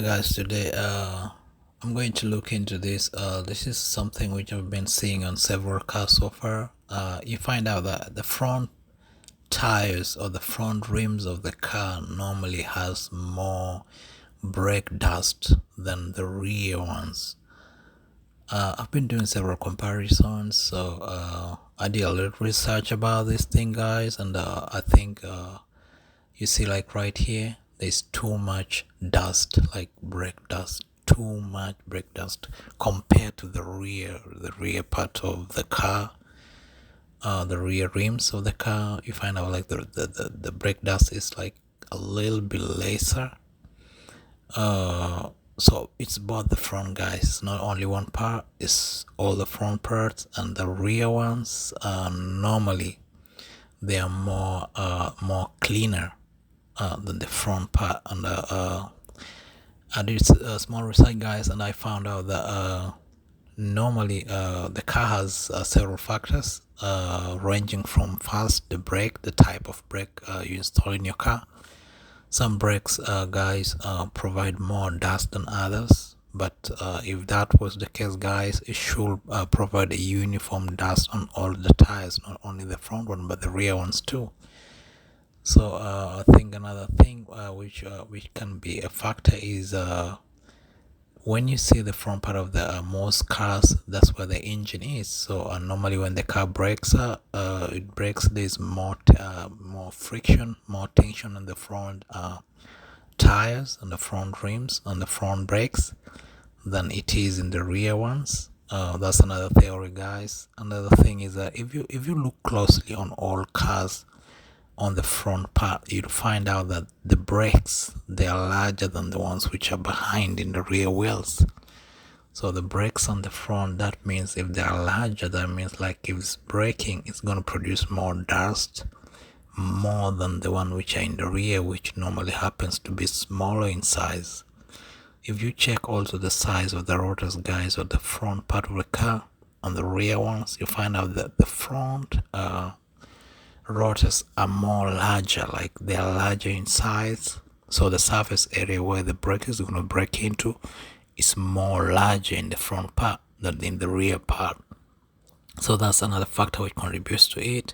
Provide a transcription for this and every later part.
Guys, today I'm going to look into this. This is something which I've been seeing on several cars so far. You find out that the front tires or the front rims of the car normally has more brake dust than the rear ones. I've been doing several comparisons, so I did a little research about this thing, guys, and I think you see, like right here, there's too much dust, like brake dust, too much brake dust compared to the rear part of the car, the rear rims of the car. You find out like the brake dust is like a little bit lesser. So it's both the front, guys, not only one part, it's all the front parts, and the rear ones normally they are more cleaner than the front part. And I did a small research, guys, and I found out that normally the car has several factors ranging from first the brake, the type of brake you install in your car. Some brakes, guys, provide more dust than others, but if that was the case, guys, it should provide a uniform dust on all the tires, not only the front one but the rear ones too. So I think another thing which can be a factor is when you see the front part of the most cars, that's where the engine is. So normally when the car brakes, it brakes, there's more friction, more tension on the front tires, on the front rims, on the front brakes than it is in the rear ones. That's another theory, guys. Another thing is that if you look closely on all cars, on the front part, you'll find out that the brakes, they are larger than the ones which are behind in the rear wheels. So the brakes on the front, that means if they are larger, that means like if it's braking, it's going to produce more dust, more than the one which are in the rear, which normally happens to be smaller in size. If you check also the size of the rotors, guys, or the front part of the car on the rear ones, you find out that the front rotors are more larger, like they are larger in size, so the surface area where the brake is going to brake into is more larger in the front part than in the rear part. So that's another factor which contributes to it.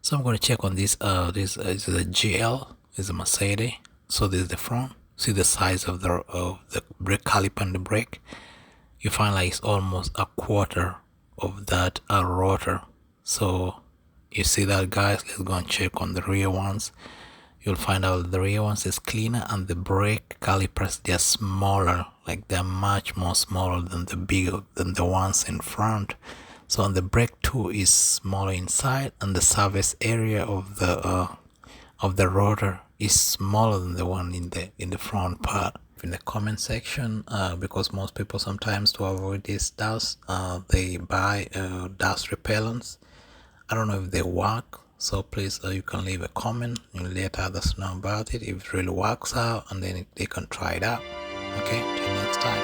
So I'm going to check on this. This is a GL, is a Mercedes. So this is the front. See the size of the brake caliper and the brake. You find like it's almost a quarter of that rotor. So you see that, guys. Let's go and check on the rear ones. You'll find out the rear ones is cleaner, and the brake calipers, they're smaller, like they're much more smaller than the ones in front. So on the brake too is smaller inside, and the surface area of the rotor is smaller than the one in the front part. In the comment section, because most people sometimes, to avoid this dust, they buy dust repellents. I don't know if they work, so please you can leave a comment and let others know about it if it really works out, and then they can try it out. Okay, till next time.